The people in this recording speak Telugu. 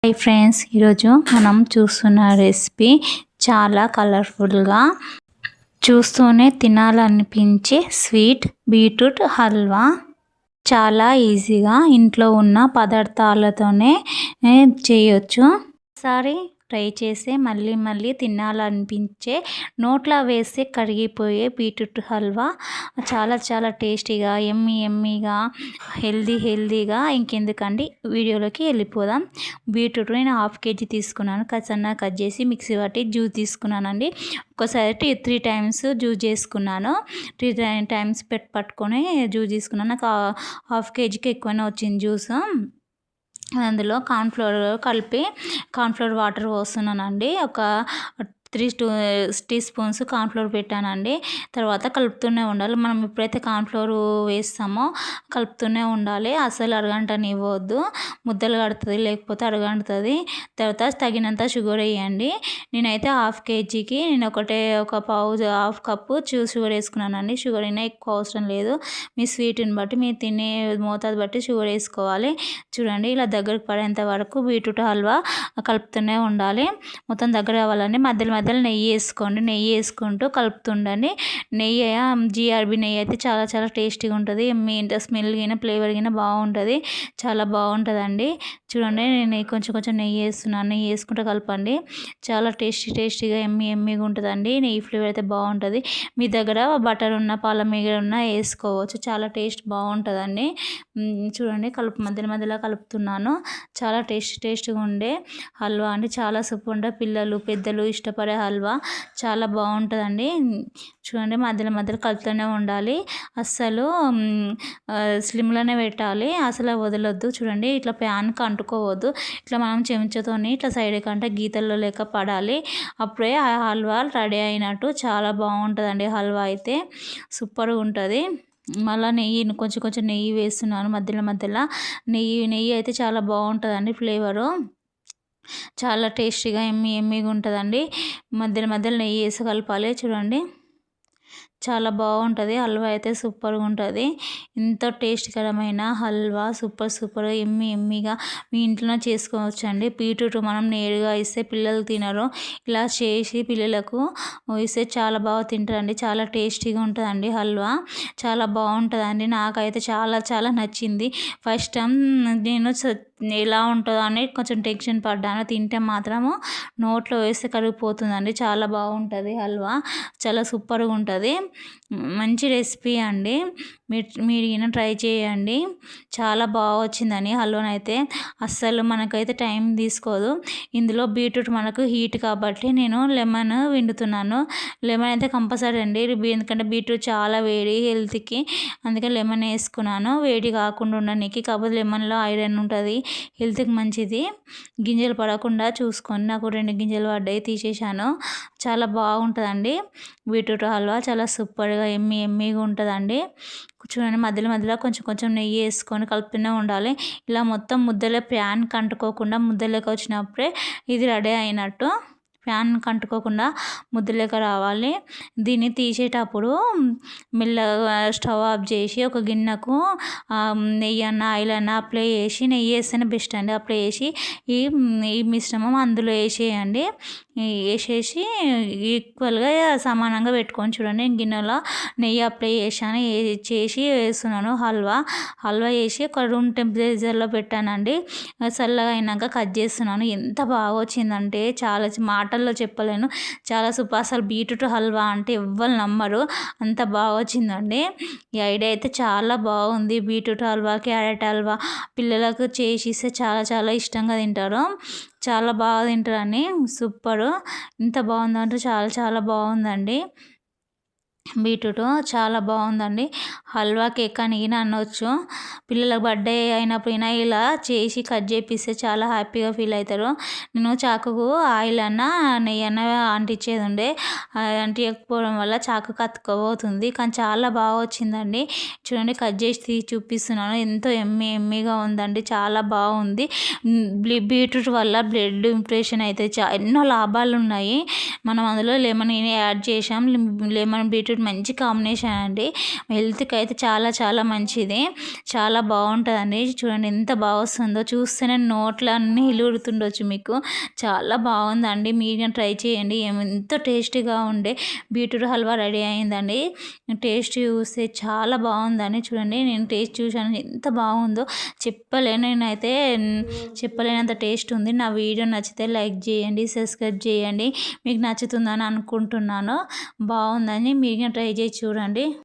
హాయ్ ఫ్రెండ్స్, ఈరోజు మనం చూస్తున్న రెసిపీ చాలా కలర్ఫుల్గా చూస్తూనే తినాలనిపించే స్వీట్ బీట్రూట్ హల్వా. చాలా ఈజీగా ఇంట్లో ఉన్న పదార్థాలతోనే చేయొచ్చు. ఒకసారి ట్రై చేసి మళ్ళీ మళ్ళీ తినాలనిపించే, నోట్లో వేస్తే కరిగిపోయే బీట్రూట్ హల్వా చాలా చాలా టేస్టీగా, ఎమ్మీగా, హెల్దీగా. ఇంకెందుకండి, వీడియోలోకి వెళ్ళిపోదాం. బీట్రూట్ నేను 1/2 kg తీసుకున్నాను. సన్నగా కట్ చేసి మిక్సీ పట్టి జ్యూస్ తీసుకున్నానండి. ఒకసారి 3 times జ్యూస్ చేసుకున్నాను. 3 times పట్టుకొని జ్యూస్ తీసుకున్నాను. నాకు 1/2 kgకి ఎక్కువనే వచ్చింది జ్యూస్. అందులో కార్న్ఫ్లోర్ వాటర్ పోస్తున్నానండి. ఒక 3 teaspoons కార్న్ఫ్లోర్ పెట్టానండి. తర్వాత కలుపుతూనే ఉండాలి. మనం ఎప్పుడైతే కార్న్ఫ్లోర్ వేస్తామో కలుపుతూనే ఉండాలి. అసలు అరగంటనివ్వద్దు, ముద్దలు కడుతుంది, లేకపోతే అరగంటుతుంది. తర్వాత తగినంత షుగర్ వేయండి. నేనైతే 1/2 kgకి నేను ఒక హాఫ్ కప్పు షుగర్ వేసుకున్నానండి. షుగర్ అయినా ఎక్కువ అవసరం లేదు. మీ స్వీట్ని బట్టి, మీరు తినే మోతాదు బట్టి షుగర్ వేసుకోవాలి. చూడండి, ఇలా దగ్గరకు పడేంత వరకు బీట్రూట్ హల్వా కలుపుతూనే ఉండాలి. మొత్తం దగ్గర అవ్వాలండి. మధ్యలో నెయ్యి వేసుకోండి. నెయ్యి వేసుకుంటూ కలుపుతుండండి. జిఆర్బి నెయ్యి అయితే చాలా చాలా టేస్టీగా ఉంటుంది. మీ స్మెల్ గిన ఫ్లేవర్ గిన బాగుంటుంది, చాలా బాగుంటుందండి. చూడండి, నేను కొంచెం నెయ్యి వేస్తున్నాను. నెయ్యి వేసుకుంటూ కలపండి. చాలా టేస్టీగా ఎమ్మీగా ఉంటుందండి. నెయ్యి ఫ్లేవర్ అయితే బాగుంటుంది. మీ దగ్గర బటర్ ఉన్న, పాల మీగడ ఉన్న వేసుకోవచ్చు. చాలా టేస్ట్ బాగుంటుందండి. చూడండి, మధ్యలో కలుపుతున్నాను. చాలా టేస్టీగా ఉండే హల్వా అండి. చాలా సూపర్ ఉండే, పిల్లలు పెద్దలు ఇష్టపడే హల్వా. చాలా బాగుంటుందండి. చూడండి, మధ్యలో కలుపుతూనే ఉండాలి. అస్సలు స్లిమ్లోనే పెట్టాలి, అసలు వదలొద్దు. చూడండి, ఇట్లా ప్యాన్కి అంటుకోవద్దు. ఇట్లా మనం చెంచాతోని ఇట్లా సైడ్ కంటే గీతల్లో లేక పడాలి. అప్పుడే ఆ హల్వా రెడీ అయినట్టు. చాలా బాగుంటుందండి హల్వా అయితే, సూపర్గా ఉంటుంది. మళ్ళీ కొంచెం నెయ్యి వేస్తున్నాను మధ్యలో. నెయ్యి అయితే చాలా బాగుంటుందండి ఫ్లేవరు. చాలా టేస్టీగా ఎమ్మీగా ఉంటుందండి. మధ్యలో నెయ్యి వేసి కలపాలి. చూడండి, చాలా బాగుంటుంది హల్వా అయితే, సూపర్గా ఉంటుంది. ఎంతో టేస్టీకరమైన హల్వా, సూపర్గా ఎమ్మీగా మీ ఇంట్లోనే చేసుకోవచ్చండి. బీట్రూట్ మనం నేరుగా ఇస్తే పిల్లలు తినరు. ఇలా చేసి పిల్లలకు ఇస్తే చాలా బాగా తింటారండి. చాలా టేస్టీగా ఉంటుందండి హల్వా. చాలా బాగుంటుందండి. నాకైతే చాలా చాలా నచ్చింది. ఫస్ట్ టైం నేను ఎలా ఉంటుందో అని కొంచెం టెన్షన్ పడ్డాను. తింటే మాత్రము నోట్లో వేస్తే కరిగిపోతుందండి. చాలా బాగుంటుంది హల్వా, చాలా సూపర్గా ఉంటుంది. మంచి రెసిపీ అండి. మీరు ఈయన ట్రై చేయండి. చాలా బాగా వచ్చిందని హల్వానైతే. అస్సలు మనకైతే టైం తీసుకోదు. ఇందులో బీట్రూట్ మనకు హీట్ కాబట్టి నేను లెమన్ పిండుతున్నాను. లెమన్ అయితే కంపల్సరీ అండి, ఎందుకంటే బీట్రూట్ చాలా వేడి హెల్త్కి. అందుకే లెమన్ వేసుకున్నాను, వేడి కాకుండా ఉండడానికి. కాకపోతే లెమన్లో ఐరన్ ఉంటుంది, హెల్త్కి మంచిది. గింజలు పడకుండా చూసుకొని, నాకు 2 గింజలు పడ్డాయి, తీసేసాను. చాలా బాగుంటుందండి బీట్రూట్ హల్వా. చాలా సూపర్గా ఎమ్మీగా ఉంటుందండి. చూడండి, మధ్యలో కొంచెం నెయ్యి వేసుకొని కలుపుతూనే ఉండాలి. ఇలా మొత్తం ముద్దలో ప్యాన్కి అంటుకోకుండా ముద్దలోకి వచ్చినప్పుడే ఇది రెడీ అయినట్టు. ప్యాన్కి అంటుకోకుండా ముద్దలోకి రావాలి. దీన్ని తీసేటప్పుడు మెల్లగా స్టవ్ ఆఫ్ చేసి ఒక గిన్నెకు నెయ్యి ఆయిల్ అప్లై చేసి, నెయ్యి వేస్తేనే బెస్ట్ అండి. అప్లై చేసి ఈ మిశ్రమం అందులో వేసేయండి. వేసేసి ఈక్వల్గా సమానంగా పెట్టుకొని, చూడండి, గిన్నెలో నెయ్యి అప్లై చేసి వేస్తున్నాను. హల్వా వేసి ఒక రూమ్ టెంపరేచర్లో పెట్టానండి. చల్లగా అయినాక కట్ చేస్తున్నాను. ఎంత బాగా వచ్చిందంటే చాలా మాటల్లో చెప్పలేను. చాలా సూపర్. అసలు బీట్రూట్ హల్వా అంటే ఎవ్వరు నమ్మరు, అంత బాగా వచ్చిందండి. ఈ ఐడియా అయితే చాలా బాగుంది. బీట్రూట్ హల్వా, క్యారెట్ హల్వా పిల్లలకు చేసిస్తే చాలా చాలా ఇష్టంగా తింటారు. చాలా బాగా తింటారని. సూపరు. ఇంత బాగుందంటే చాలా చాలా బాగుందండి. బీట్రూట్ చాలా బాగుందండి. హల్వా కేక్ అని అనవచ్చు. పిల్లల బర్త్డే అయినప్పుడైనా ఇలా చేసి కట్ చేపిస్తే చాలా హ్యాపీగా ఫీల్ అవుతారు. నేను చాకుకు ఆయిల్ నెయ్యి అంటించేది ఉండే, అంటించకపోవడం వల్ల చాకు కత్తుకోబోతుంది. కానీ చాలా బాగా వచ్చిందండి. చూడండి, కట్ చేసి చూపిస్తున్నాను. ఎంతో ఎమ్మీగా ఉందండి. చాలా బాగుంది. బీట్రూట్ వల్ల బ్లడ్ ఇంప్రెషన్ అయితే ఎన్నో లాభాలు ఉన్నాయి. మనం అందులో లెమన్ యాడ్ చేసాం. లెమన్ బీట్రూట్ బీట్రూట్ మంచి కాంబినేషన్ అండి. హెల్త్కి అయితే చాలా చాలా మంచిది. చాలా బాగుంటుందండి. చూడండి ఎంత బాగా వస్తుందో, చూస్తేనే నోట్లో అన్నీ ఇలురుతుండొచ్చు మీకు. చాలా బాగుందండి. మీరు ట్రై చేయండి. ఎంతో టేస్టీగా ఉండే బీట్రూట్ హల్వా రెడీ అయిందండి. టేస్ట్ చూస్తే చాలా బాగుందని చూడండి. నేను టేస్ట్ చూశాను, ఎంత బాగుందో నేనైతే చెప్పలేనంత టేస్ట్ ఉంది. నా వీడియో నచ్చితే లైక్ చేయండి, సబ్స్క్రైబ్ చేయండి. మీకు నచ్చుతుందని అనుకుంటున్నాను. బాగుందని మీరు ట్రై చేసి చూడండి.